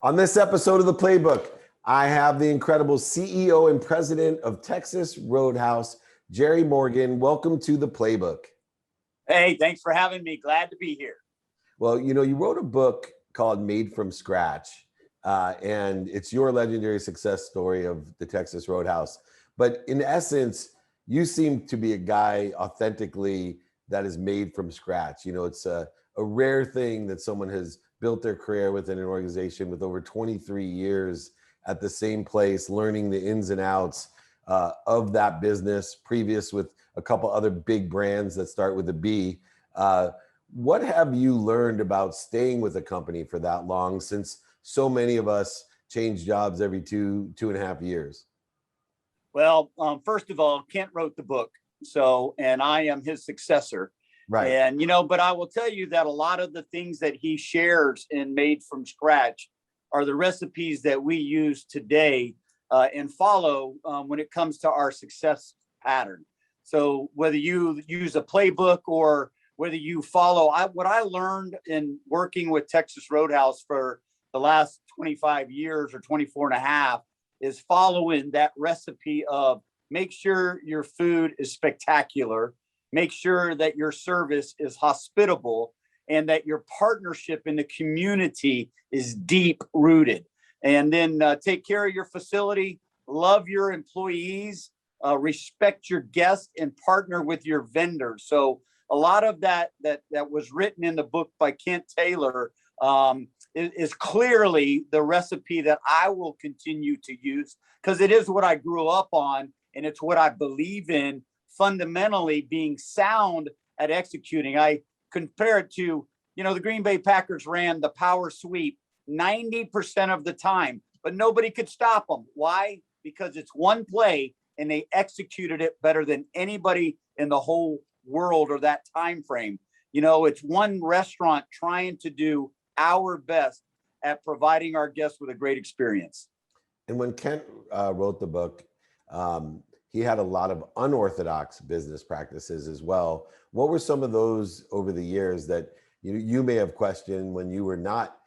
On this episode of The Playbook, I have the incredible CEO and president of Texas Roadhouse, Jerry Morgan. Welcome to The Playbook. Hey, thanks for having me. Glad to be here. Well, you wrote a book called Made from Scratch, and it's your legendary success story of the Texas Roadhouse. But in essence, you seem to be a guy authentically that is made from scratch. It's a rare thing that someone has built their career within an organization with over 23 years at the same place, learning the ins and outs of that business, previous with a couple other big brands that start with a B. What have you learned about staying with a company for that long, since so many of us change jobs every two and a half years? Well, first of all, Kent wrote the book, and I am his successor. Right. And, but I will tell you that a lot of the things that he shares in Made from Scratch are the recipes that we use today and follow when it comes to our success pattern. So whether you use a playbook or whether you follow, what I learned in working with Texas Roadhouse for the last 25 years or 24 and a half is following that recipe of make sure your food is spectacular, make sure that your service is hospitable, and that your partnership in the community is deep rooted. And then take care of your facility, love your employees, respect your guests, and partner with your vendors. So a lot of that was written in the book by Kent Taylor is clearly the recipe that I will continue to use, because it is what I grew up on and it's what I believe in, fundamentally being sound at executing. I compare it to, the Green Bay Packers ran the power sweep 90% of the time, but nobody could stop them. Why? Because it's one play and they executed it better than anybody in the whole world or that time frame. It's one restaurant trying to do our best at providing our guests with a great experience. And when Kent wrote the book, he had a lot of unorthodox business practices as well. What were some of those over the years that you may have questioned when you were not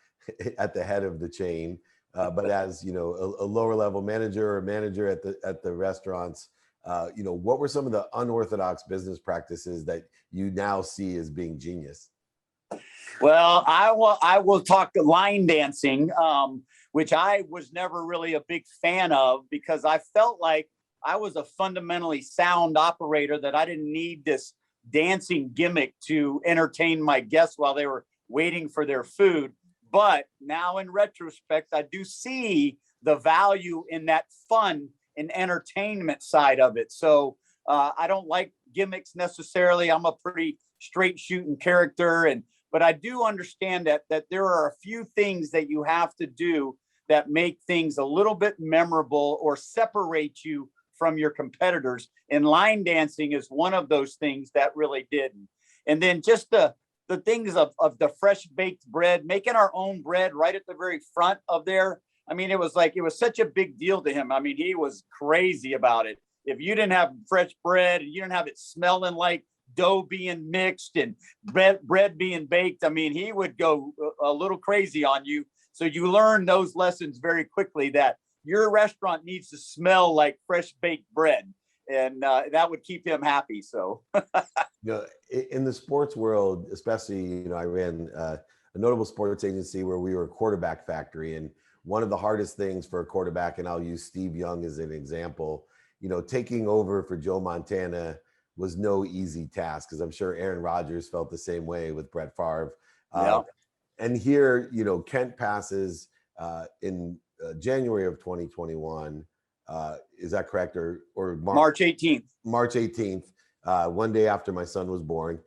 at the head of the chain, but as a lower level manager or manager at the restaurants? What were some of the unorthodox business practices that you now see as being genius? Well, I will talk line dancing, which I was never really a big fan of, because I felt like I was a fundamentally sound operator, that I didn't need this dancing gimmick to entertain my guests while they were waiting for their food. But now in retrospect, I do see the value in that fun and entertainment side of it. So I don't like gimmicks necessarily. I'm a pretty straight shooting character, but I do understand that there are a few things that you have to do that make things a little bit memorable or separate you from your competitors. And line dancing is one of those things that really did. And then just the things of the fresh baked bread, making our own bread right at the very front of there. I mean, it was such a big deal to him. I mean, he was crazy about it. If you didn't have fresh bread and you didn't have it smelling like dough being mixed and bread being baked, I mean, he would go a little crazy on you. So you learn those lessons very quickly, that your restaurant needs to smell like fresh baked bread, and that would keep him happy. So, in the sports world, especially, I ran a notable sports agency where we were a quarterback factory, and one of the hardest things for a quarterback, and I'll use Steve Young as an example, taking over for Joe Montana was no easy task, because I'm sure Aaron Rodgers felt the same way with Brett Favre. Yeah. And here, Kent passes in January of 2021. Is that correct? Or March 18th. March 18th, one day after my son was born.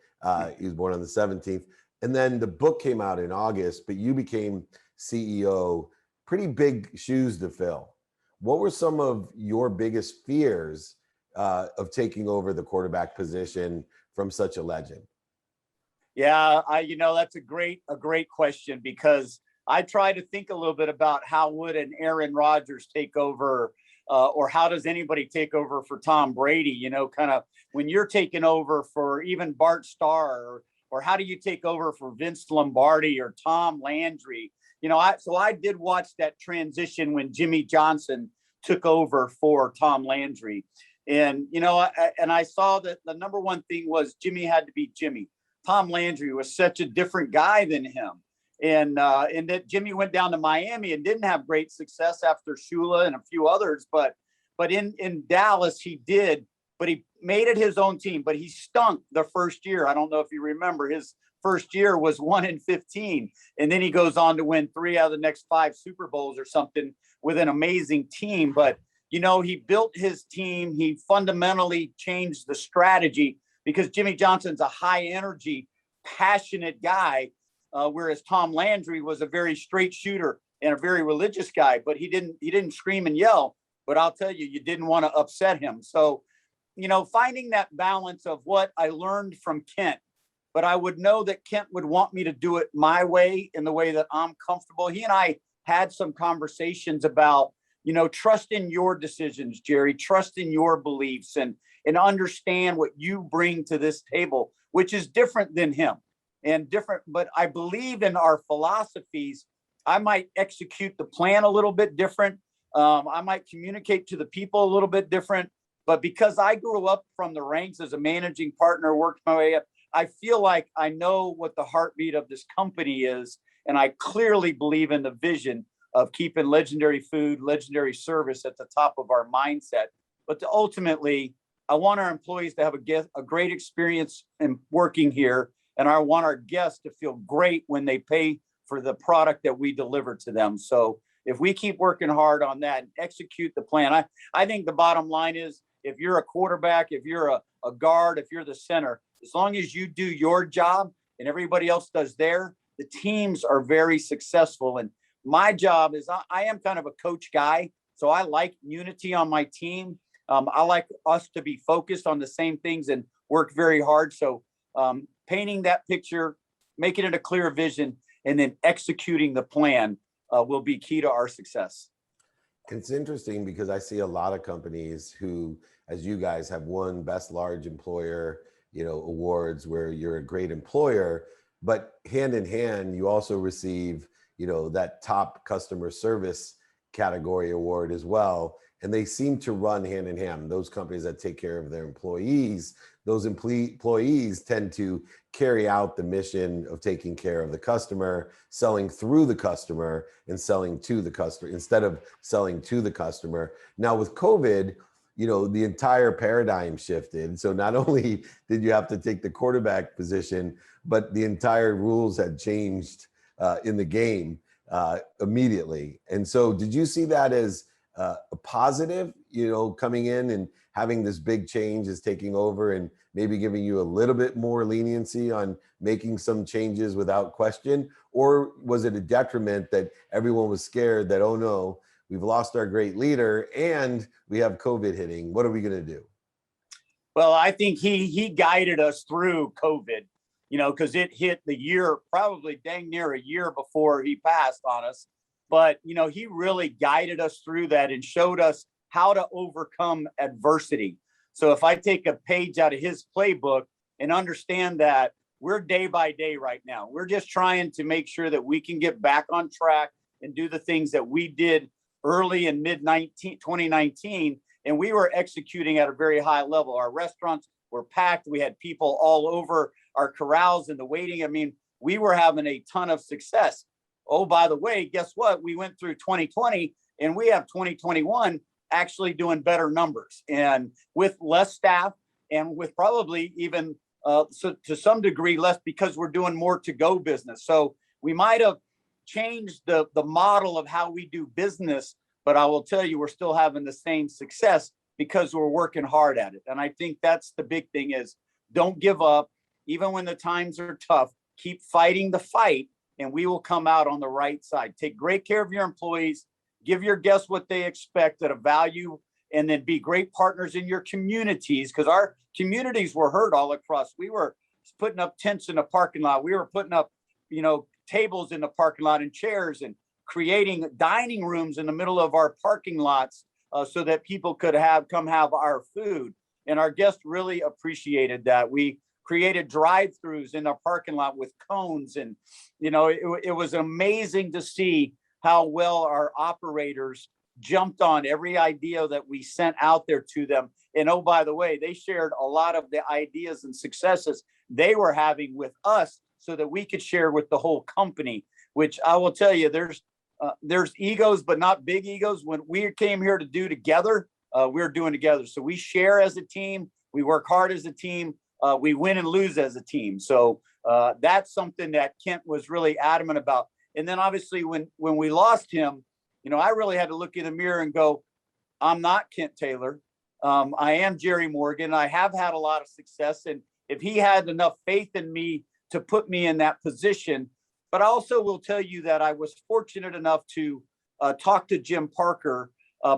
He was born on the 17th. And then the book came out in August, but you became CEO. Pretty big shoes to fill. What were some of your biggest fears of taking over the quarterback position from such a legend? Yeah, that's a great question, because I try to think a little bit about how would an Aaron Rodgers take over, or how does anybody take over for Tom Brady, kind of when you're taking over for even Bart Starr, or how do you take over for Vince Lombardi or Tom Landry? I did watch that transition when Jimmy Johnson took over for Tom Landry. And, and I saw that the number one thing was Jimmy had to be Jimmy. Tom Landry was such a different guy than him. And that Jimmy went down to Miami and didn't have great success after Shula and a few others. But in Dallas, he did. But he made it his own team. But he stunk the first year. I don't know if you remember, his first year was 1-15. And then he goes on to win 3 out of the next 5 Super Bowls or something with an amazing team. But, he built his team. He fundamentally changed the strategy because Jimmy Johnson's a high energy, passionate guy. Whereas Tom Landry was a very straight shooter and a very religious guy, but he didn't scream and yell. But I'll tell you, you didn't want to upset him. So, finding that balance of what I learned from Kent, but I would know that Kent would want me to do it my way, in the way that I'm comfortable. He and I had some conversations about, trust in your decisions, Jerry, trust in your beliefs, and understand what you bring to this table, which is different than him. And different, but I believe in our philosophies. I might execute the plan a little bit different. I might communicate to the people a little bit different, but because I grew up from the ranks as a managing partner, worked my way up, I feel like I know what the heartbeat of this company is. And I clearly believe in the vision of keeping legendary food, legendary service at the top of our mindset. But ultimately, I want our employees to have a great experience in working here. And I want our guests to feel great when they pay for the product that we deliver to them. So if we keep working hard on that and execute the plan, I think the bottom line is, if you're a quarterback, if you're a guard, if you're the center, as long as you do your job and everybody else does their, the teams are very successful. And my job is, I am kind of a coach guy. So I like unity on my team. I like us to be focused on the same things and work very hard. So painting that picture, making it a clear vision, and then executing the plan will be key to our success. It's interesting because I see a lot of companies who, as you guys, have won Best Large Employer, awards where you're a great employer, but hand in hand, you also receive, that top customer service category award as well. And they seem to run hand in hand. Those companies that take care of their employees, those employees tend to carry out the mission of taking care of the customer, selling through the customer and selling to the customer instead of selling to the customer. Now with COVID, the entire paradigm shifted. So not only did you have to take the quarterback position, but the entire rules had changed in the game immediately. And so did you see that as a positive, coming in and having this big change is taking over and maybe giving you a little bit more leniency on making some changes without question? Or was it a detriment that everyone was scared that, oh no, we've lost our great leader and we have COVID hitting? What are we going to do? Well, I think he guided us through COVID, because it hit the year, probably dang near a year before he passed on us. But, he really guided us through that and showed us how to overcome adversity. So if I take a page out of his playbook and understand that we're day by day right now, we're just trying to make sure that we can get back on track and do the things that we did early in 2019. And we were executing at a very high level. Our restaurants were packed. We had people all over our corrals and the waiting. I mean, we were having a ton of success. Oh, by the way, guess what? We went through 2020 and we have 2021 actually doing better numbers, and with less staff and with probably even so to some degree less, because we're doing more to-go business. So we might have changed the model of how we do business, but I will tell you, we're still having the same success because we're working hard at it. And I think that's the big thing is, don't give up. Even when the times are tough, keep fighting the fight and we will come out on the right side. Take great care of your employees, give your guests what they expect at a value, and then be great partners in your communities, because our communities were hurt all across. We were putting up tents in the parking lot. We were putting up, tables in the parking lot and chairs, and creating dining rooms in the middle of our parking lots so that people could come have our food. And our guests really appreciated that. We created drive-throughs in our parking lot with cones. And, you know, it was amazing to see how well our operators jumped on every idea that we sent out there to them. And oh, by the way, they shared a lot of the ideas and successes they were having with us so that we could share with the whole company, which I will tell you, there's egos, but not big egos. When we came here to do together, we're doing together. So we share as a team. We work hard as a team. We win and lose as a team. So that's something that Kent was really adamant about. And then obviously when we lost him, you know, I really had to look in the mirror and go, I'm not Kent Taylor. I am Jerry Morgan. I have had a lot of success. And if he had enough faith in me to put me in that position, but I also will tell you that I was fortunate enough to talk to Jim Parker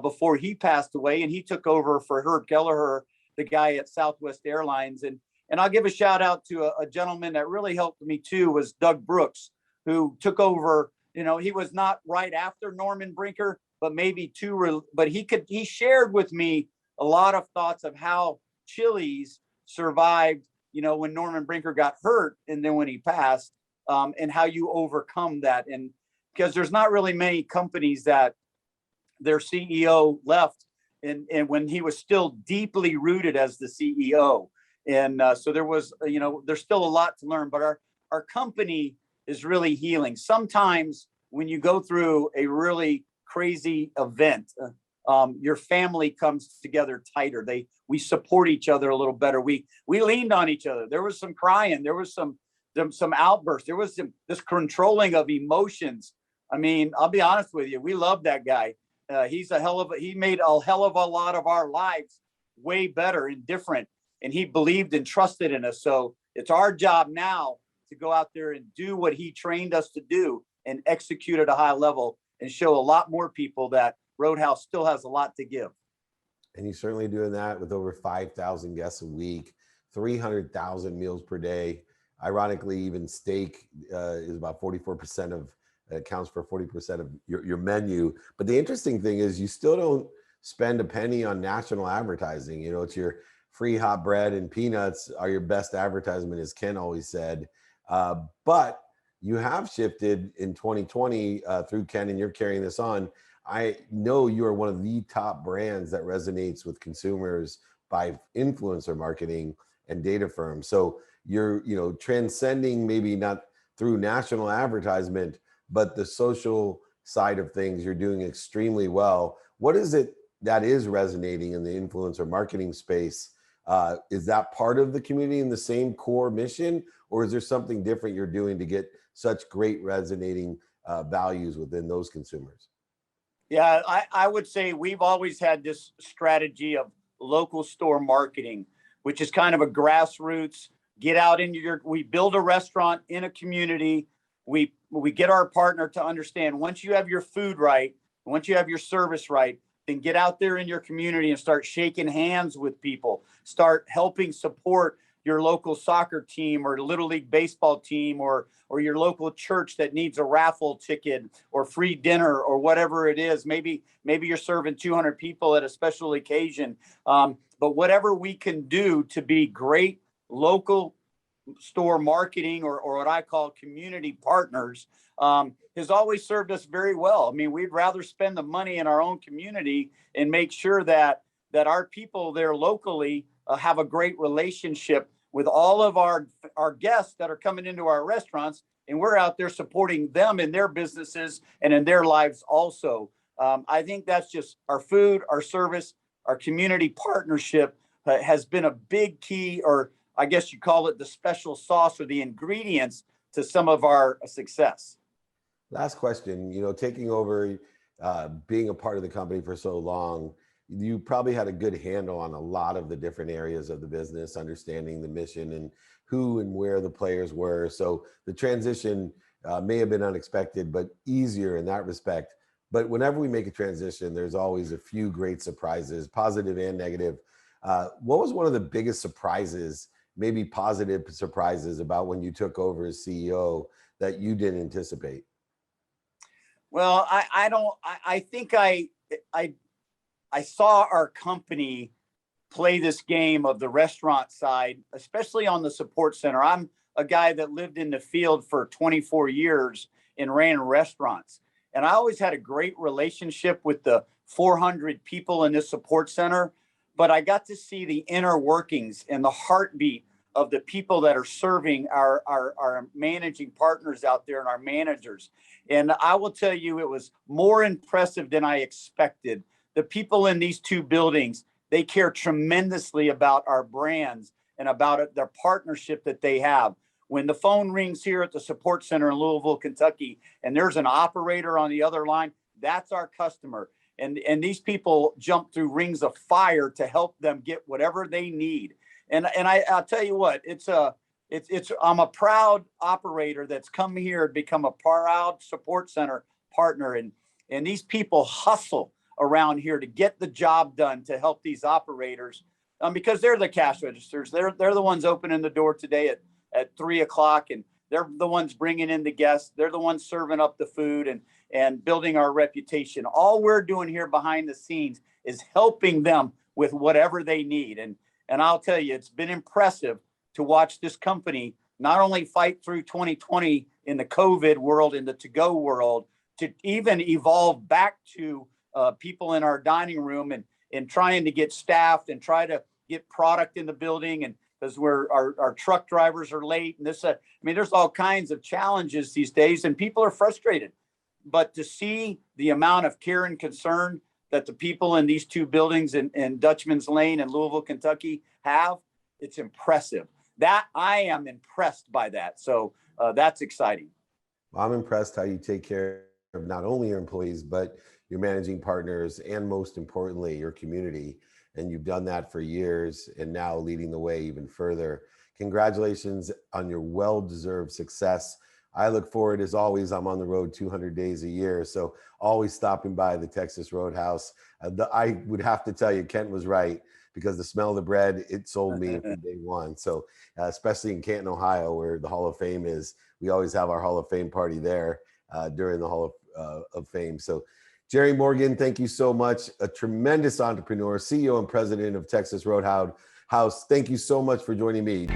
before he passed away, and he took over for Herb Kelleher, the guy at Southwest Airlines. And I'll give a shout out to a gentleman that really helped me too, was Doug Brooks, who took over. You know, he was not right after Norman Brinker, but maybe but he shared with me a lot of thoughts of how Chili's survived, you know, when Norman Brinker got hurt and then when he passed, and how you overcome that. And because there's not really many companies that their CEO left and when he was still deeply rooted as the CEO. And so there was, you know, there's still a lot to learn, but our company is really healing. Sometimes when you go through a really crazy event, your family comes together tighter. We support each other a little better. We leaned on each other. There was some crying. There was some outbursts. There was this controlling of emotions. I mean, I'll be honest with you. We love that guy. He made a hell of a lot of our lives way better and different. And he believed and trusted in us. So it's our job now to go out there and do what he trained us to do and execute at a high level and show a lot more people that Roadhouse still has a lot to give. And he's certainly doing that with over 5,000 guests a week, 300,000 meals per day. Ironically, even steak is about 44% of, accounts for 40% of your menu. But the interesting thing is you still don't spend a penny on national advertising. You know, it's your free hot bread and peanuts are your best advertisement, as Ken always said. But you have shifted in 2020 through Ken, and you're carrying this on. I know you are one of the top brands that resonates with consumers by influencer marketing and data firms. So you're, you know, transcending maybe not through national advertisement, but the social side of things, you're doing extremely well. What is it that is resonating in the influencer marketing space? Is that part of the community in the same core mission, or is there something different you're doing to get such great resonating values within those consumers? Yeah, I would say we've always had this strategy of local store marketing, which is kind of a grassroots, get out into we build a restaurant in a community. We get our partner to understand once you have your food right, once you have your service right, then get out there in your community and start shaking hands with people, start helping support your local soccer team or little league baseball team or your local church that needs a raffle ticket or free dinner or whatever it is. Maybe you're serving 200 people at a special occasion. But whatever we can do to be great local store marketing or what I call community partners has always served us very well. I mean, we'd rather spend the money in our own community and make sure that our people there locally have a great relationship with all of our guests that are coming into our restaurants, and we're out there supporting them in their businesses and in their lives also. I think that's just our food, our service, our community partnership has been a big key, or I guess you call it the special sauce or the ingredients to some of our success. Last question, you know, taking over, being a part of the company for so long, you probably had a good handle on a lot of the different areas of the business, understanding the mission and who and where the players were. So the transition may have been unexpected, but easier in that respect. But whenever we make a transition, there's always a few great surprises, positive and negative. What was one of the biggest surprises, maybe positive surprises, about when you took over as CEO that you didn't anticipate? Well, I think I saw our company play this game of the restaurant side, especially on the support center. I'm a guy that lived in the field for 24 years and ran restaurants. And I always had a great relationship with the 400 people in this support center, but I got to see the inner workings and the heartbeat of the people that are serving our managing partners out there and our managers. And I will tell you, it was more impressive than I expected. The people in these two buildings, they care tremendously about our brands and about their partnership that they have. When the phone rings here at the support center in Louisville, Kentucky, and there's an operator on the other line, that's our customer. And these people jump through rings of fire to help them get whatever they need. And I'll tell you what, I'm a proud operator that's come here and become a proud support center partner. And these people hustle around here to get the job done to help these operators, because they're the cash registers. They're the ones opening the door today at 3 o'clock, and they're the ones bringing in the guests. They're the ones serving up the food and building our reputation. All we're doing here behind the scenes is helping them with whatever they need. And I'll tell you, it's been impressive to watch this company not only fight through 2020 in the COVID world, in the to-go world, to even evolve back to people in our dining room and trying to get staffed and try to get product in the building. And because our truck drivers are late and this, there's all kinds of challenges these days and people are frustrated. But to see the amount of care and concern that the people in these two buildings in Dutchman's Lane and Louisville, Kentucky have, it's impressive. That I am impressed by that. So that's exciting. Well, I'm impressed how you take care of not only your employees, but your managing partners, and most importantly, your community. And you've done that for years and now leading the way even further. Congratulations on your well-deserved success. I look forward, as always, I'm on the road 200 days a year, so always stopping by the Texas Roadhouse. I would have to tell you, Kent was right, because the smell of the bread, it sold me from day one. So especially in Canton, Ohio, where the Hall of Fame is, we always have our Hall of Fame party there during the Hall of Fame. So Jerry Morgan, thank you so much. A tremendous entrepreneur, CEO and president of Texas Roadhouse. Thank you so much for joining me.